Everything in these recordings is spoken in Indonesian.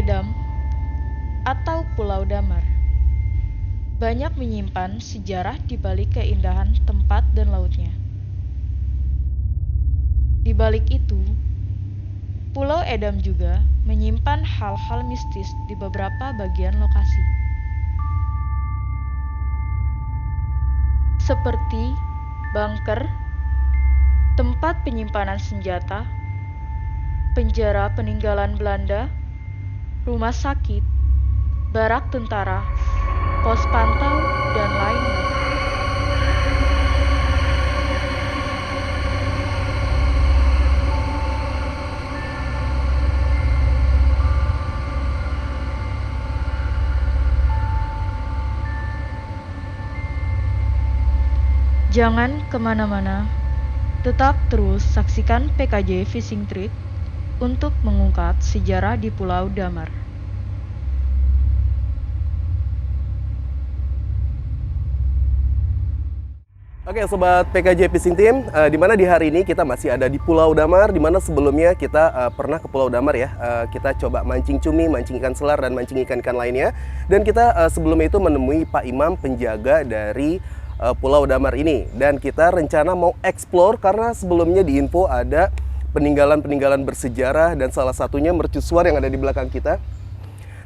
Edam atau Pulau Damar banyak menyimpan sejarah di balik keindahan tempat dan lautnya. Di balik itu, Pulau Edam juga menyimpan hal-hal mistis di beberapa bagian lokasi. Seperti bunker, tempat penyimpanan senjata, penjara peninggalan Belanda, rumah sakit, barak tentara, pos pantau, dan lain-lain. Jangan kemana-mana, tetap terus saksikan PKJ Fishing Trip untuk mengungkap sejarah di Pulau Damar. Oke Sobat PKJ Fishing Team, di mana di hari ini kita masih ada di Pulau Damar, di mana sebelumnya kita pernah ke Pulau Damar ya. Kita coba mancing cumi, mancing ikan selar, dan mancing ikan-ikan lainnya. Dan kita sebelumnya itu menemui Pak Imam, penjaga dari Pulau Damar ini. Dan kita rencana mau explore karena sebelumnya di info ada peninggalan-peninggalan bersejarah dan salah satunya mercusuar yang ada di belakang kita.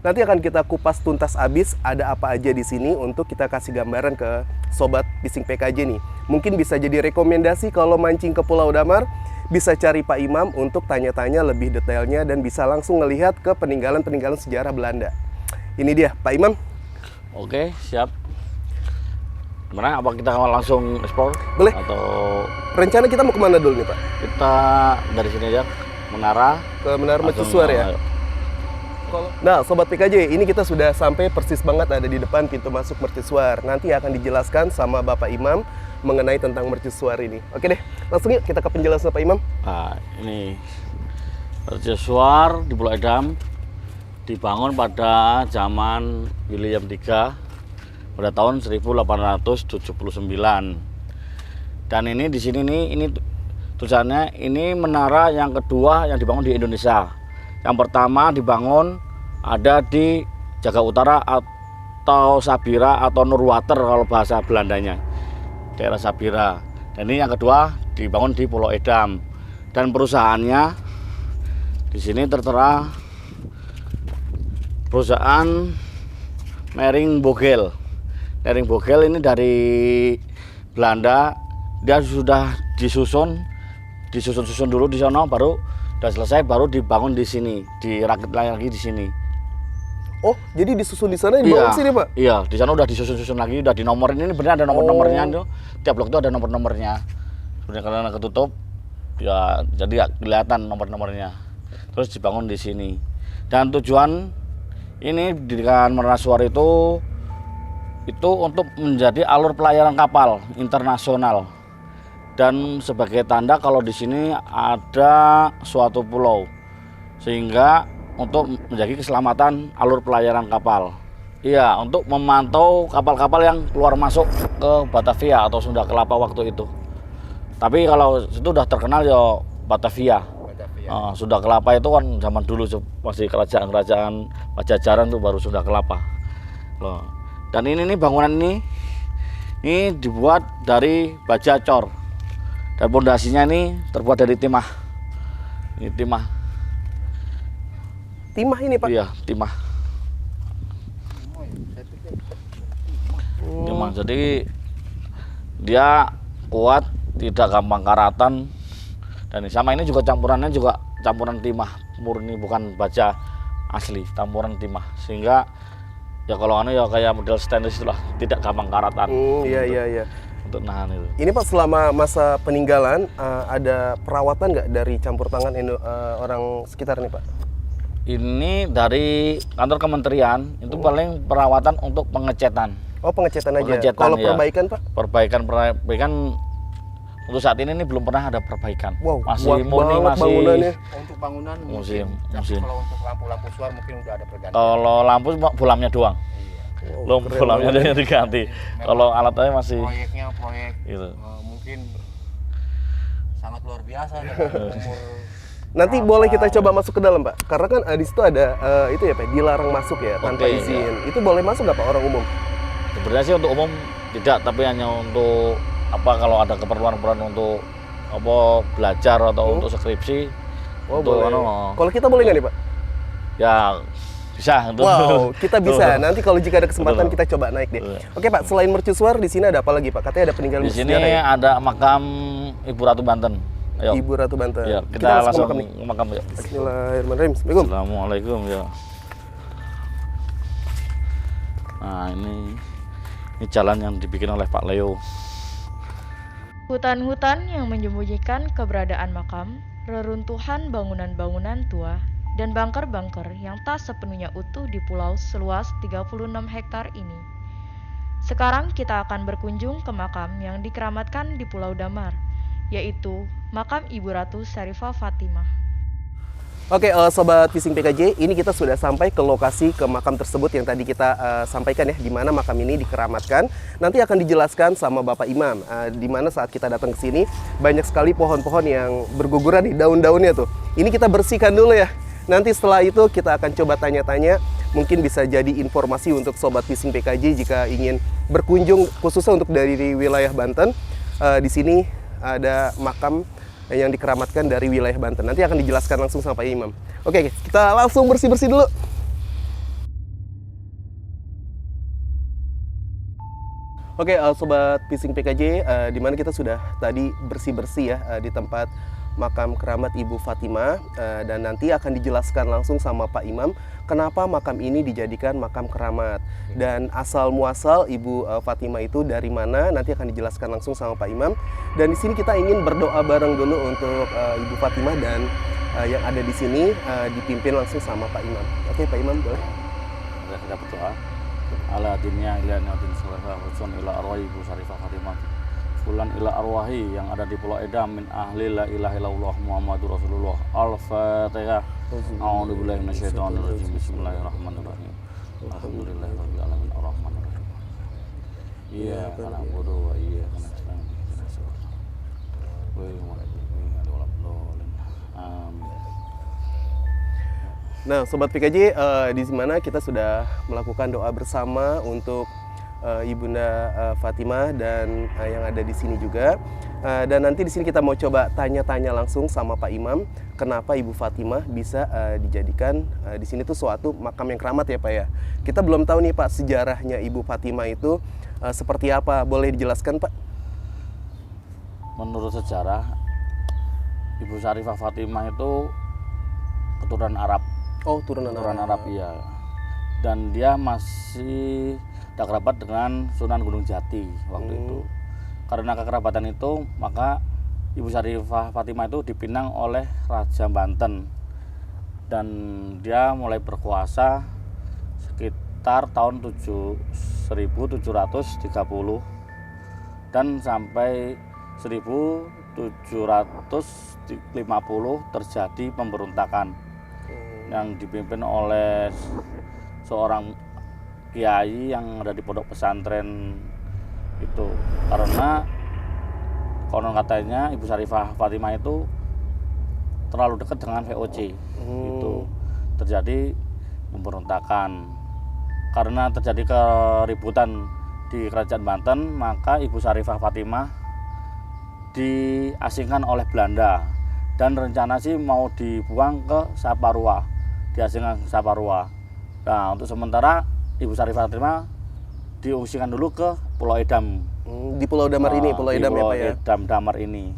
Nanti akan kita kupas tuntas abis ada apa aja di sini untuk kita kasih gambaran ke Sobat Fishing PKJ nih. Mungkin bisa jadi rekomendasi kalau mancing ke Pulau Damar, bisa cari Pak Imam untuk tanya-tanya lebih detailnya dan bisa langsung ngelihat ke peninggalan-peninggalan sejarah Belanda. Ini dia Pak Imam. Oke, siap. Gimana? Apa kita langsung explore? Boleh. Atau rencana kita mau kemana dulu nih Pak? kita dari sini aja, Menara. Ke Menara Mercusuar ya? Nah Sobat PKJ, ini kita sudah sampai persis banget ada di depan pintu masuk mercusuar. Nanti akan dijelaskan sama Bapak Imam mengenai tentang mercusuar ini. Oke deh, langsung yuk kita ke penjelasan Pak Imam. Nah, ini mercusuar di Pulau Edam dibangun pada zaman William III pada tahun 1879. Dan ini di sini nih, ini tulisannya ini menara yang kedua yang dibangun di Indonesia. Yang pertama dibangun ada di Jaga Utara atau Sabira atau Nurwater kalau bahasa Belandanya, daerah Sabira. Dan ini yang kedua dibangun di Pulau Edam. Dan perusahaannya di sini tertera perusahaan Mering Bogel. Mering Bogel ini dari Belanda, dia sudah disusun dulu di sana, baru udah selesai baru dibangun di sini, dirakit lagi di sini. Oh, jadi disusun di sana dibangun sini Pak? Iya, di sana udah disusun lagi, udah dinomorin. Ini benar ada nomor-nomornya tuh. Tiap blok itu ada nomor-nomornya. Sebenarnya karena ketutup, ya jadi gak kelihatan nomor-nomornya. Terus dibangun di sini. Dan tujuan ini didirikan Mercusuar itu untuk menjadi alur pelayaran kapal internasional. Dan sebagai tanda kalau di sini ada suatu pulau, sehingga untuk menjaga keselamatan alur pelayaran kapal. Iya, untuk memantau kapal-kapal yang keluar masuk ke Batavia atau Sunda Kelapa waktu itu. Tapi kalau itu udah terkenal ya Batavia. Sunda Kelapa itu kan zaman dulu masih kerajaan-kerajaan Pajajaran tuh baru Sunda Kelapa. Loh. Dan ini nih bangunan ini dibuat dari baja cor. Dan pondasinya ini terbuat dari timah. Ini timah. Timah ini Pak? Iya, timah. Timah. Jadi dia kuat, tidak gampang karatan. Dan sama ini juga campurannya juga campuran timah murni, bukan baja asli, campuran timah. Sehingga ya kalau ya kayak model stainless itulah, tidak gampang karatan. Iya. Untuk nahan itu. Ini Pak, selama masa peninggalan ada perawatan nggak dari campur tangan orang sekitar nih Pak? Ini dari kantor kementerian itu paling perawatan untuk pengecetan. Oh, pengecetan aja. Pengecetan, kalau ya. perbaikan Pak? Perbaikan untuk saat ini belum pernah ada perbaikan. Wow, masih murni, masih bangunannya. Untuk bangunan musim. Kalau untuk lampu-lampu suar mungkin udah ada pergantian. Kalau lampu bolamnya doang. Wow, keren bolamnya banget. yang diganti. Kalau alatnya masih Proyeknya proyek gitu. mungkin sangat luar biasa dengan umur Nanti boleh kita coba masuk ke dalam, Pak. Karena kan di situ ada itu ya, Pak, dilarang masuk ya tanpa Oke, izin. ya. Itu boleh masuk nggak, Pak, orang umum? Sebenarnya sih untuk umum tidak, tapi hanya untuk apa kalau ada keperluan untuk apa belajar atau untuk skripsi. Oh, untuk boleh. anu, Kalau kita boleh nggak nih, Pak? ya bisa untuk Wow, kita bisa. Nanti kalau jika ada kesempatan Betul. kita coba naik deh. Betul. Oke, Pak, selain mercusuar di sini ada apa lagi, Pak? Katanya ada peninggalan di sini bersejarah ya? ada makam Ibu Ratu Banten. Ayo. Ibu Ratu Banten. Ya, Kita kita langsung ke makam nih. ke makam ya. Bismillahirrahmanirrahim. Assalamualaikum. Assalamualaikum ya. Nah ini jalan yang dibikin oleh Pak Leo. Hutan-hutan yang menyembunyikan keberadaan makam, reruntuhan bangunan-bangunan tua, dan bunker-bunker yang tak sepenuhnya utuh di pulau seluas 36 hektar ini. Sekarang kita akan berkunjung ke makam yang dikeramatkan di Pulau Damar, yaitu makam Ibu Ratu Syarifah Fatimah. Oke, Sobat Fishing PKJ, ini kita sudah sampai ke lokasi ke makam tersebut yang tadi kita sampaikan ya, di mana makam ini dikeramatkan. Nanti akan dijelaskan sama Bapak Imam, di mana saat kita datang ke sini banyak sekali pohon-pohon yang berguguran di daun-daunnya tuh. Ini kita bersihkan dulu ya. Nanti setelah itu kita akan coba tanya-tanya, mungkin bisa jadi informasi untuk Sobat Fishing PKJ jika ingin berkunjung khususnya untuk dari wilayah Banten. Di sini ada makam yang dikeramatkan dari wilayah Banten. Nanti akan dijelaskan langsung sama Pak Imam. Oke, kita langsung bersih-bersih dulu. Oke, Sobat Fishing PKJ, di mana kita sudah tadi bersih-bersih ya di tempat makam keramat Ibu Fatimah, dan nanti akan dijelaskan langsung sama Pak Imam kenapa makam ini dijadikan makam keramat dan asal muasal Ibu Fatimah itu dari mana, nanti akan dijelaskan langsung sama Pak Imam. Dan di sini kita ingin berdoa bareng dulu untuk Ibu Fatimah dan yang ada di sini dipimpin langsung sama Pak Imam. Oke, Pak Imam boleh. Kita berdoa. Ala dinnya ila naudin sallallahu alaihi ila arwah Ibu Syarifah Fatimah. Fulan ila arwahi yang ada di Pulau Edam min ahli la ilaha illallah Muhammadur Rasulullah. Al-Fatihah. A'udzubillahi minasyaitonir rajim. Bismillahirrahmanirrahim. Alhamdulillahirabbil alamin arrahmanir rahim. Iyyaka na'budu wa iyyaka nasta'in. Amin. Nah, Sobat PKJ, di mana kita sudah melakukan doa bersama untuk Ibunda Fatimah dan yang ada di sini juga. Dan nanti di sini kita mau coba tanya-tanya langsung sama Pak Imam, kenapa Ibu Fatimah bisa dijadikan di sini tuh suatu makam yang keramat ya, Pak ya. Kita belum tahu nih, Pak, sejarahnya Ibu Fatimah itu seperti apa. Boleh dijelaskan, Pak? Menurut sejarah, Ibu Syarifah Fatimah itu keturunan Arab. Oh, turunan Arab iya. Dan dia masih tak kerabat dengan Sunan Gunung Jati waktu itu. Karena kekerabatan itu, maka Ibu Syarifah Fatimah itu dipinang oleh Raja Banten. Dan dia mulai berkuasa sekitar tahun 1730 dan sampai 1750 terjadi pemberontakan yang dipimpin oleh seorang kiai yang ada di pondok pesantren itu. Karena konon katanya Ibu Syarifah Fatimah itu terlalu dekat dengan VOC. Itu terjadi pemberontakan. Karena terjadi keributan di Kerajaan Banten, maka Ibu Syarifah Fatimah diasingkan oleh Belanda dan rencana sih mau dibuang ke Saparua, diasingkan ke Saparua. Nah, untuk sementara Ibu Syarifah Fatimah diungsikan dulu ke Pulau Edam. Di Pulau Damar ini, Pulau Edam ya, Pak ya? Edam Damar ini.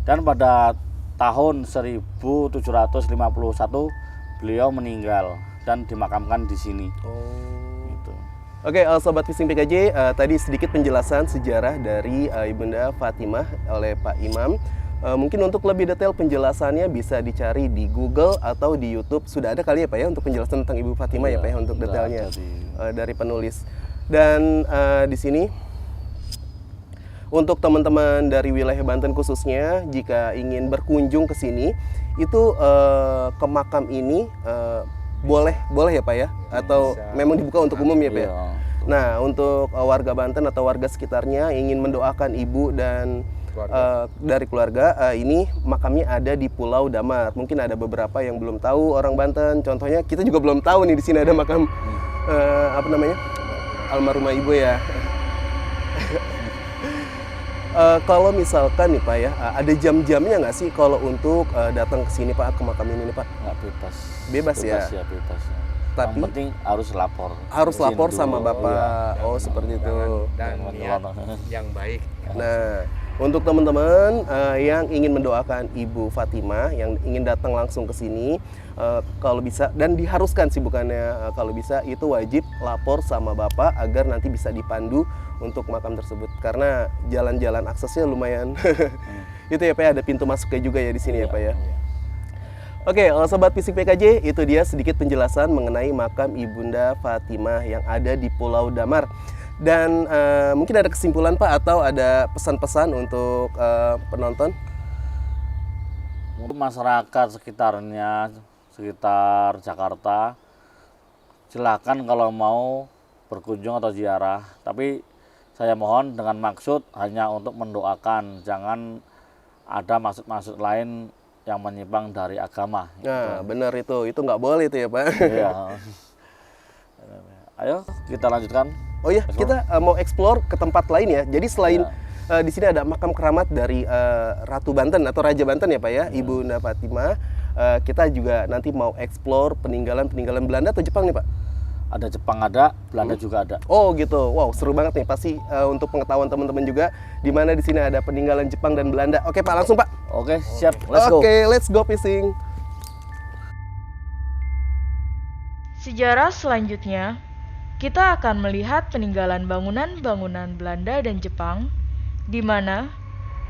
Dan pada tahun 1751 beliau meninggal dan dimakamkan di sini. Gitu. Oke, Sobat Fishing PKJ, tadi sedikit penjelasan sejarah dari Ibunda Fatimah oleh Pak Imam. Mungkin untuk lebih detail penjelasannya bisa dicari di Google atau di YouTube. Sudah ada kali ya, Pak ya, untuk penjelasan tentang Ibu Fatimah ya, Pak ya, untuk detailnya dari penulis. Dan di sini untuk teman-teman dari wilayah Banten khususnya, jika ingin berkunjung ke sini, itu ke makam ini boleh ya, Pak ya, atau bisa. Memang dibuka untuk umum ya, Pak ya? Iya. Nah, untuk warga Banten atau warga sekitarnya ingin mendoakan ibu dan dari keluarga. Ini makamnya ada di Pulau Damar. Mungkin ada beberapa yang belum tahu orang Banten. Contohnya kita juga belum tahu nih di sini ada makam apa namanya, almarhumah ibu ya. Kalau misalkan nih Pak ya, ada jam-jamnya nggak sih kalau untuk datang ke sini Pak, ke makam ini nih Pak? Nggak bebas. Bebas ya? Bebas. Tapi yang penting harus lapor. harus Izin lapor dulu. sama Bapak. Iya. Oh, seperti itu. Dan Jangan niat melonok. yang baik. Nah, untuk teman-teman yang ingin mendoakan Ibu Fatimah, yang ingin datang langsung ke sini, kalau bisa, dan diharuskan sih bukannya kalau bisa, itu wajib lapor sama Bapak agar nanti bisa dipandu untuk makam tersebut. Karena jalan-jalan aksesnya lumayan. Itu ya Pak, ada pintu masuknya juga ya di sini ya Pak ya. Oke, Sobat Fisik PKJ, itu dia sedikit penjelasan mengenai makam Ibunda Fatimah yang ada di Pulau Damar. Dan mungkin ada kesimpulan Pak atau ada pesan-pesan untuk penonton? Untuk masyarakat sekitarnya, sekitar Jakarta, silakan kalau mau berkunjung atau ziarah. Tapi saya mohon dengan maksud hanya untuk mendoakan, jangan ada maksud-maksud lain yang menyimpang dari agama. Nah, benar itu nggak boleh itu ya Pak. Iya. Ayo kita lanjutkan. Oh iya, kita mau explore ke tempat lain ya. Jadi selain di sini ada makam keramat dari Ratu Banten atau Raja Banten ya Pak ya, Ibunda Fatimah. Kita juga nanti mau explore peninggalan Belanda atau Jepang nih Pak? Ada Jepang ada, Belanda juga ada. Oh gitu, wow seru banget nih pasti untuk pengetahuan teman-teman juga di mana di sini ada peninggalan Jepang dan Belanda. Oke Pak, langsung Pak. Oke, siap. Let's go. Oke, let's go fishing. Sejarah selanjutnya, kita akan melihat peninggalan bangunan-bangunan Belanda dan Jepang, di mana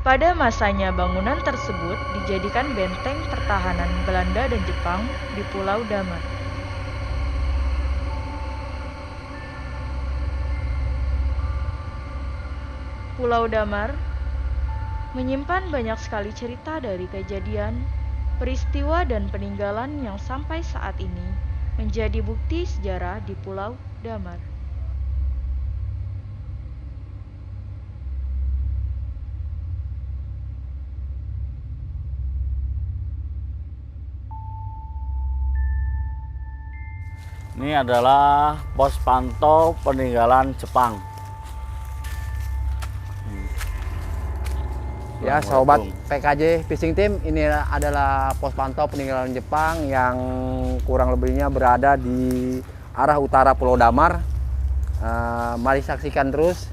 pada masanya bangunan tersebut dijadikan benteng pertahanan Belanda dan Jepang di Pulau Damar. Pulau Damar menyimpan banyak sekali cerita dari kejadian, peristiwa, dan peninggalan yang sampai saat ini menjadi bukti sejarah di Pulau Damar. Ini adalah pos pantau peninggalan Jepang. Ya, sobat PKJ Fishing Team, ini adalah pos pantau peninggalan Jepang yang kurang lebihnya berada di arah utara Pulau Damar. Mari saksikan terus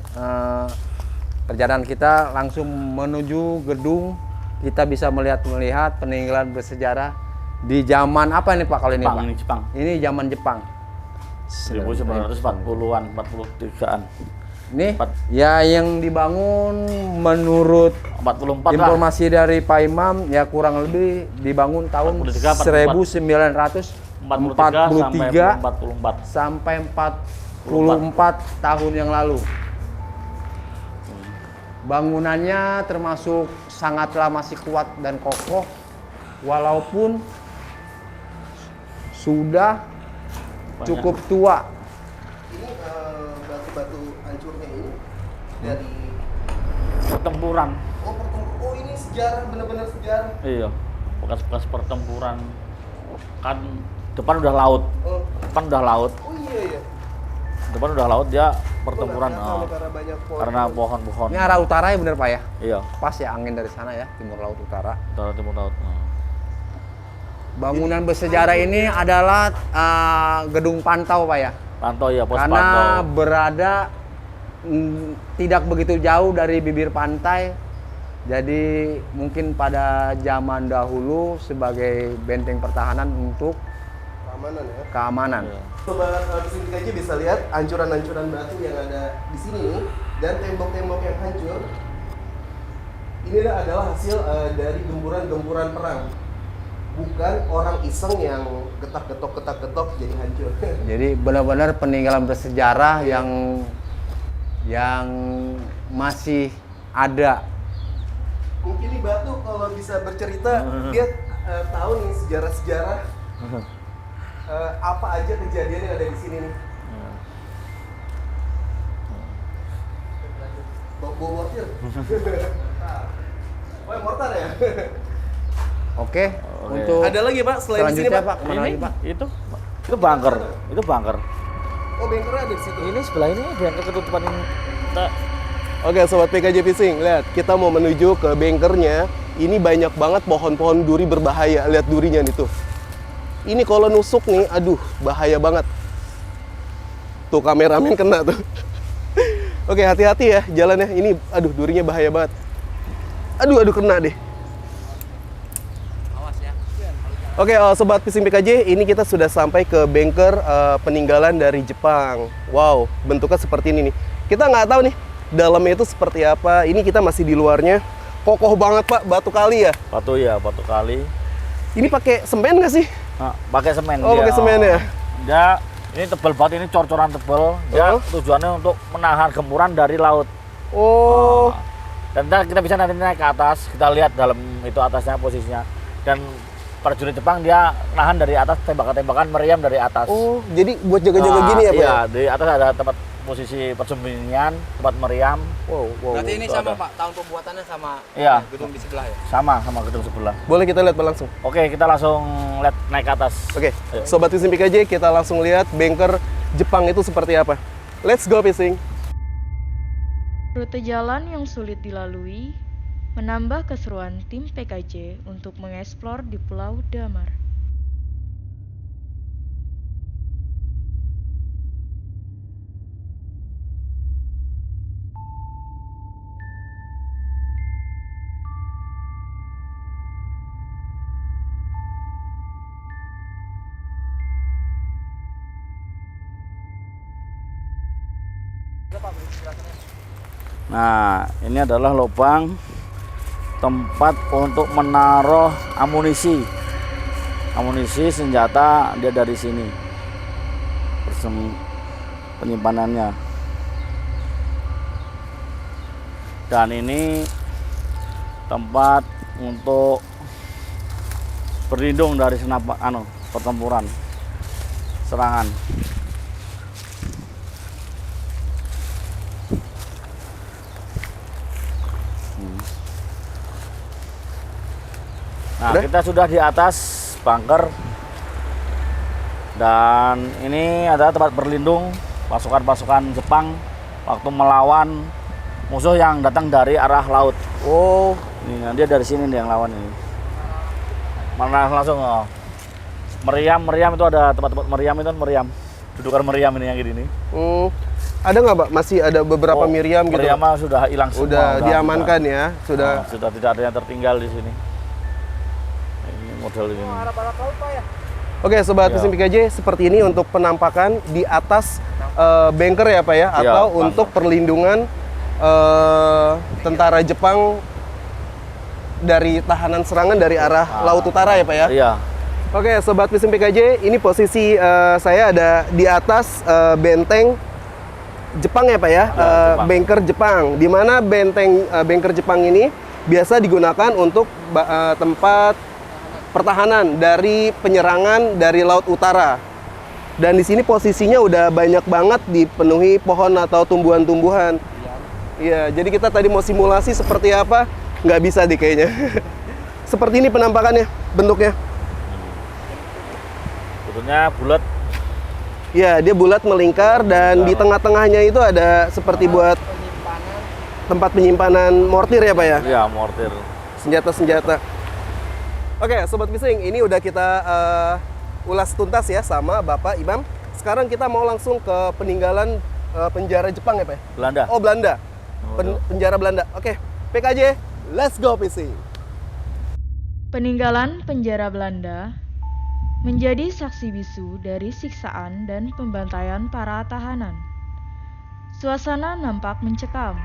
perjalanan kita langsung menuju gedung. Kita bisa melihat peninggalan bersejarah di zaman apa ini Pak kalau ini Jepang, Pak? ini Jepang. Ini zaman Jepang. 1940-an, 43-an. Ini ya yang dibangun menurut 44 informasi dari Pak Imam ya kurang lebih dibangun tahun 43, 1943 sampai 44 tahun yang lalu. Bangunannya termasuk sangatlah masih kuat dan kokoh walaupun sudah cukup tua. Ini batu-batu hancurnya ini dari pertempuran. Oh ini sejarah, benar-benar sejarah. Iya, bekas-bekas pertempuran. Kan depan udah laut. Oh Oh iya. Depan udah laut, dia pertempuran. Karena banyak pohon. Karena pohon-pohon. Ini arah utara ya bener Pak ya? Iya, Pas ya angin dari sana ya, timur laut utara. utara timur laut. Bangunan bersejarah ini adalah gedung pantau Pak ya? Pantau ya, pos Karena pantau. berada tidak begitu jauh dari bibir pantai. Jadi mungkin pada zaman dahulu sebagai benteng pertahanan untuk Keamanan ya. keamanan. Iya. Sobat Fishing PKJ bisa lihat ancuran-ancuran batu yang ada di sini nih, dan tembok-tembok yang hancur. Ini adalah hasil dari gempuran-gempuran perang. Bukan orang iseng yang getak-getok jadi hancur. Jadi benar-benar peninggalan bersejarah yang masih ada. Mungkin nih batu kalau bisa bercerita, dia tahu nih sejarah-sejarah apa aja kejadian yang ada di sini nih. Bawa mortir. Oh, yang mortar ya? Oke, Oke. untuk Ada lagi Pak selain di sini selanjutnya Pak? Pak, kemana lagi Pak? Itu bunker, itu bunker. Oh, bengkernya ada di situ. Ini sebelah ini bunker ketutupan ini. Oke, sobat PKJ Fishing, lihat kita mau menuju ke bengkernya. Ini banyak banget pohon-pohon duri berbahaya. Lihat durinya nih tuh. Ini kalau nusuk nih, aduh, bahaya banget. Tuh kameramen kena tuh. Oke, hati-hati ya jalannya. Ini, aduh, durinya bahaya banget. Aduh, kena deh. Oke, sobat fishing PKJ, ini kita sudah sampai ke bengker peninggalan dari Jepang. Wow, bentuknya seperti ini nih. Kita nggak tahu nih dalamnya itu seperti apa. Ini kita masih di luarnya. Kokoh banget Pak, batu kali ya. Batu kali. Ini pakai semen nggak sih? Nah, pakai semen. Oh, pakai semen ya. Dia ini tebal banget, ini cor-coran tebal. Dia tujuannya untuk menahan gempuran dari laut. Oh. Dan ntar kita bisa nanti naik ke atas, kita lihat dalam itu atasnya posisinya. Dan prajurit Jepang dia nahan dari atas, tembakan-tembakan meriam dari atas. Oh, jadi buat jaga-jaga gini ya Pak? Iya, di atas ada tempat posisi persembunyian, tempat meriam. Wow. Berarti ini itu sama ada. Pak, tahun pembuatannya sama Iya. gedung di sebelah ya? Sama gedung sebelah. Boleh kita lihat Pak langsung? Oke, kita langsung lihat naik ke atas. Oke, Ayo. sobat fishing PKJ, kita langsung lihat bengker Jepang itu seperti apa. Let's go fishing. Rute jalan yang sulit dilalui menambah keseruan tim PKJ untuk mengeksplor di Pulau Damar. Nah, ini adalah lubang tempat untuk menaruh amunisi. Amunisi senjata dia dari sini. Penyimpanannya. Dan ini tempat untuk berlindung dari pertempuran serangan. Nah, Udah? kita sudah di atas bunker dan ini adalah tempat berlindung pasukan-pasukan Jepang waktu melawan musuh yang datang dari arah laut. Oh, Ini dia dari sini nih yang lawan ini. Mana langsung meriam itu ada tempat-tempat meriam itu meriam. Dudukan meriam ini yang gini nih. ada nggak Pak? Masih ada beberapa meriam gitu? Meriam mah sudah hilang semua. Udah diamankan ya? Sudah. Sudah tidak ada yang tertinggal di sini. Ini model ini. Oke, sobat Ya. fishing PKJ, seperti ini untuk penampakan di atas bengker ya Pak ya? Ya, Atau bunker. untuk perlindungan tentara Jepang dari tahanan serangan dari arah laut utara ya Pak ya? Iya. Oke, sobat fishing PKJ, ini posisi saya ada di atas benteng Jepang ya Pak ya? Jepang. Bengker Jepang. Di mana bengker Jepang ini biasa digunakan untuk tempat pertahanan dari penyerangan dari laut utara. Dan di sini posisinya udah banyak banget dipenuhi pohon atau tumbuhan-tumbuhan. Iya, jadi kita tadi mau simulasi seperti apa, nggak bisa deh kayaknya. Seperti ini penampakannya, bentuknya. Bentuknya bulat. Ya, dia bulat melingkar dan di tengah-tengahnya itu ada seperti buat tempat penyimpanan mortir ya Pak ya? Iya, mortir. Senjata-senjata. Oke, Sobat Fishing, ini udah kita ulas tuntas ya sama Bapak Imam. Sekarang kita mau langsung ke peninggalan penjara Jepang ya Pak? Belanda. Oh, Belanda. Penjara Belanda. Oke, PKJ, let's go fishing. Peninggalan penjara Belanda menjadi saksi bisu dari siksaan dan pembantaian para tahanan. Suasana nampak mencekam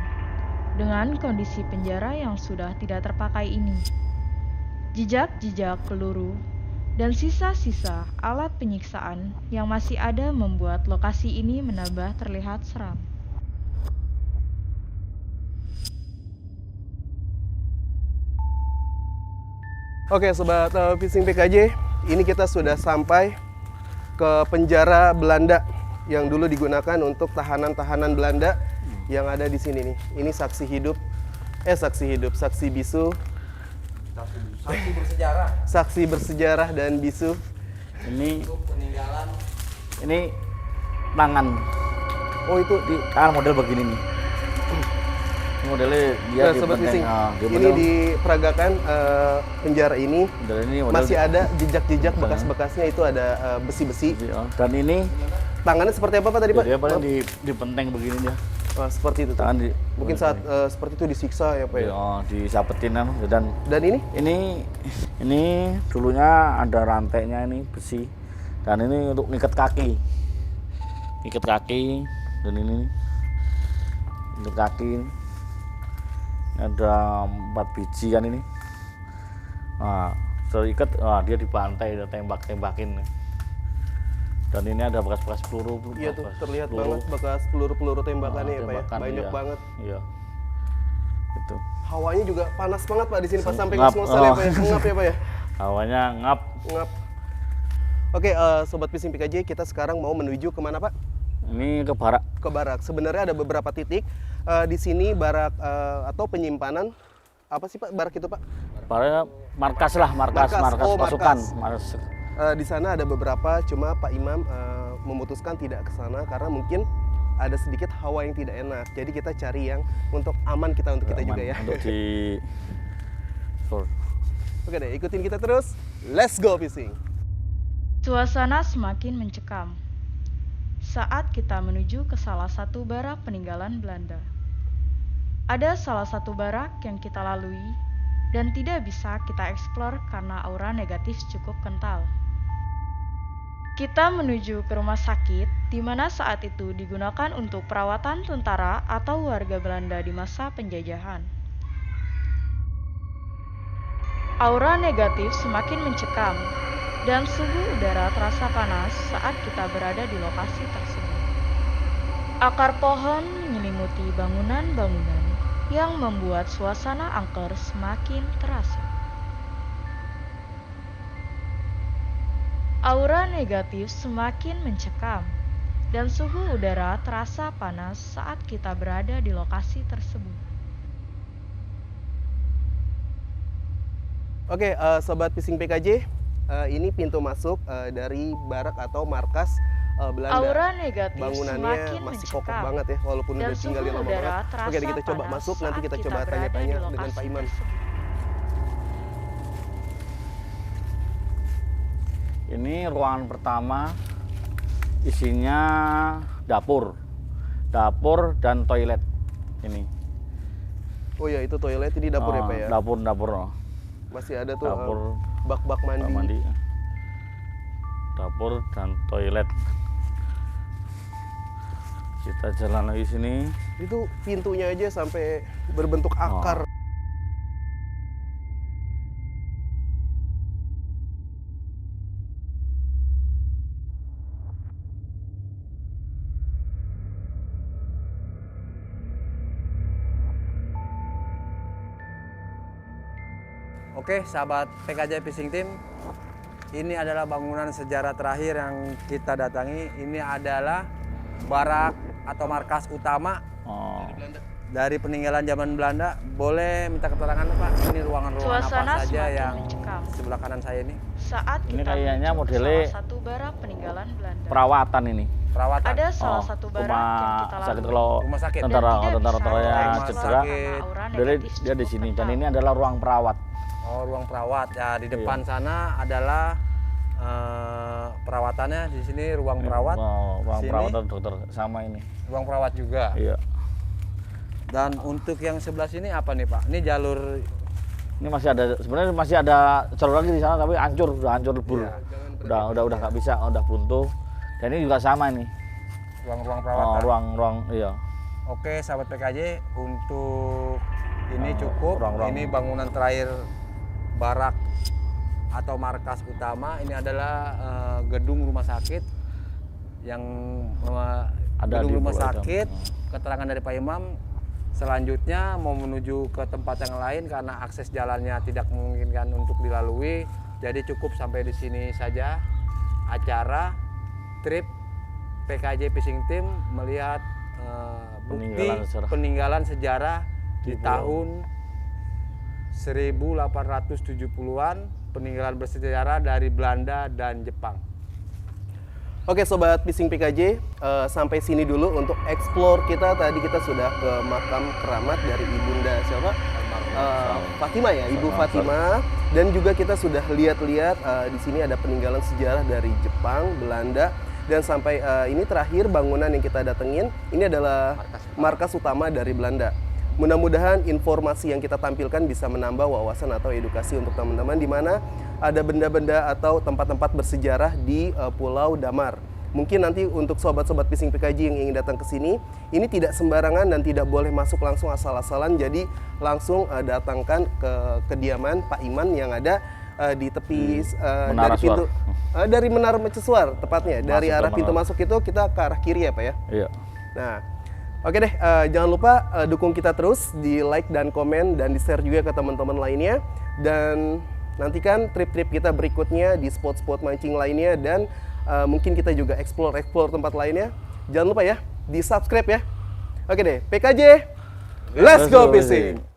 dengan kondisi penjara yang sudah tidak terpakai ini. Jejak-jejak peluru dan sisa-sisa alat penyiksaan yang masih ada membuat lokasi ini menambah terlihat seram. Oke, Sobat Fishing PKJ, ini kita sudah sampai ke penjara Belanda yang dulu digunakan untuk tahanan-tahanan Belanda yang ada di sini nih. Ini saksi bisu Saksi bersejarah. Saksi bersejarah dan bisu. Ini Untuk peninggalan. ini tangan. Oh itu Di tangan model begini nih. Ini modelnya dia Nah, di Sobat benteng. Bising, Dia ini model- diperagakan penjara ini model ini model masih ada jejak-jejak Misalnya. bekas-bekasnya, itu ada besi-besi. Dan ini Tangannya seperti apa Pak tadi Pak? dia paling di benteng begini dia. Oh, seperti itu. Tuh. Tangan di Mungkin saat seperti itu disiksa ya Pak ya. disapetin kan. Dan ini ini dulunya ada rantainya ini besi. Dan ini untuk ngikat kaki. Ngikat kaki dan ini ngikat kaki. Ada 4 biji kan ini. Nah, terikat, dia dibantai, dia tembak-tembakin. Dan ini ada bekas-bekas peluru. iya tuh bekas terlihat peluru. banget bekas peluru-peluru tembakannya ya Pak ya. Tembakan, Banyak iya. banget. Iya. Itu. Hawanya juga panas banget Pak di sini pas sampai Ngap. ngos-ngosan ya Pak ya. Ngap ya Pak ya. Hawanya ngap. Ngap. Oke, Sobat Fishing PKJ, kita sekarang mau menuju kemana Pak? Ini ke barak. Ke barak. Sebenarnya ada beberapa titik di sini barak atau penyimpanan apa sih Pak barak itu Pak? Barak markas lah, markas Markas. Oh, pasukan. markas. Di sana ada beberapa, cuma Pak Imam memutuskan tidak ke sana karena mungkin ada sedikit hawa yang tidak enak. Jadi kita cari yang untuk aman kita untuk kita Aman, juga ya. Untuk di Oke deh, ikutin kita terus. Let's go fishing. Suasana semakin mencekam saat kita menuju ke salah satu barak peninggalan Belanda. Ada salah satu barak yang kita lalui dan tidak bisa kita eksplor karena aura negatif cukup kental. Kita menuju ke rumah sakit di mana saat itu digunakan untuk perawatan tentara atau warga Belanda di masa penjajahan. Aura negatif semakin mencekam dan suhu udara terasa panas saat kita berada di lokasi tersebut. Akar pohon menyelimuti bangunan-bangunan yang membuat suasana angker semakin terasa. Aura negatif semakin mencekam dan suhu udara terasa panas saat kita berada di lokasi tersebut. Oke, Sobat Fishing PKJ, ini pintu masuk dari barak atau markas Belanda. Aura negatif Bangunannya semakin masih kokoh mencekam banget ya, walaupun dan udah tinggalin suhu lama udara banget. terasa Oke, kita coba panas masuk, nanti saat kita coba berada tanya-tanya di dengan lokasi Pak Iman. tersebut. Ini ruangan pertama, isinya dapur dan toilet. Ini Oh ya, itu toilet, ini dapur ya Pak ya. Dapur. Masih ada tuh Dapur, bak-bak mandi. kamar mandi. Dapur dan toilet. Kita jalan lagi sini. Itu pintunya aja sampai berbentuk akar. Oke, sahabat PKJ Fishing Team, ini adalah bangunan sejarah terakhir yang kita datangi. Ini adalah barak atau markas utama Oh, dari peninggalan zaman Belanda. Boleh minta keterangan Pak? Ini ruangan-ruangan Suasana apa saja semakin yang mencekam sebelah kanan saya ini? saat Ini kita kayaknya menuju ke modelnya salah satu barak peninggalan Belanda. perawatan ini. Perawatan. Ada salah satu barak yang rumah kita sakit lalui. kalau Rumah sakit. Dan tentara tidak tentara bisa yang rumah kita cedera. karena aura Dia negatif dia di cukup sini dan kental. ini adalah ruang perawat. Oh, ruang perawat. Ya, di depan sana adalah perawatannya. Di sini ruang perawat. Ruang Sini. perawatan dokter sama ini. Ruang perawat juga. Iya. Dan untuk yang sebelah sini apa nih Pak? Ini jalur Ini masih ada, sebenarnya masih ada jalur lagi di sana tapi hancur, udah hancur lebur. Iya. Udah nggak bisa, udah buntu. Dan ini juga sama ini. ruang-ruang perawatan. Ruang iya. Oke, sahabat PKJ, untuk ini cukup. ruang-ruang. Ini bangunan terakhir barak atau markas utama. Ini adalah gedung rumah sakit yang Ada gedung di rumah Pulau Idam. sakit. Keterangan dari Pak Imam, selanjutnya mau menuju ke tempat yang lain karena akses jalannya tidak memungkinkan untuk dilalui. Jadi cukup sampai di sini saja acara trip PKJ Fishing Team melihat bukti Peninggalan sejarah. peninggalan sejarah di Di Pulau. tahun 1870-an, peninggalan bersejarah dari Belanda dan Jepang. Oke Sobat Fishing PKJ, sampai sini dulu untuk explore kita. Tadi kita sudah ke makam keramat dari Ibunda siapa? Fatimah ya, Ibu Fatimah. Dan juga kita sudah lihat-lihat di sini ada peninggalan sejarah dari Jepang, Belanda, dan sampai ini terakhir bangunan yang kita datengin ini adalah markas utama dari Belanda. Mudah-mudahan informasi yang kita tampilkan bisa menambah wawasan atau edukasi untuk teman-teman di mana ada benda-benda atau tempat-tempat bersejarah di Pulau Damar. Mungkin nanti untuk sobat-sobat fishing PKJ yang ingin datang ke sini, ini tidak sembarangan dan tidak boleh masuk langsung asal-asalan. Jadi langsung datangkan ke kediaman Pak Iman yang ada di tepi dari pintu dari Menara Mercusuar tepatnya. Dari arah pintu masuk itu kita ke arah kiri ya Pak ya. Iya. Nah, oke deh, jangan lupa dukung kita terus di like dan komen dan di share juga ke teman-teman lainnya. Dan nantikan trip-trip kita berikutnya di spot-spot mancing lainnya dan mungkin kita juga explore tempat lainnya. Jangan lupa ya, di subscribe ya. Oke deh, PKJ, let's go fishing!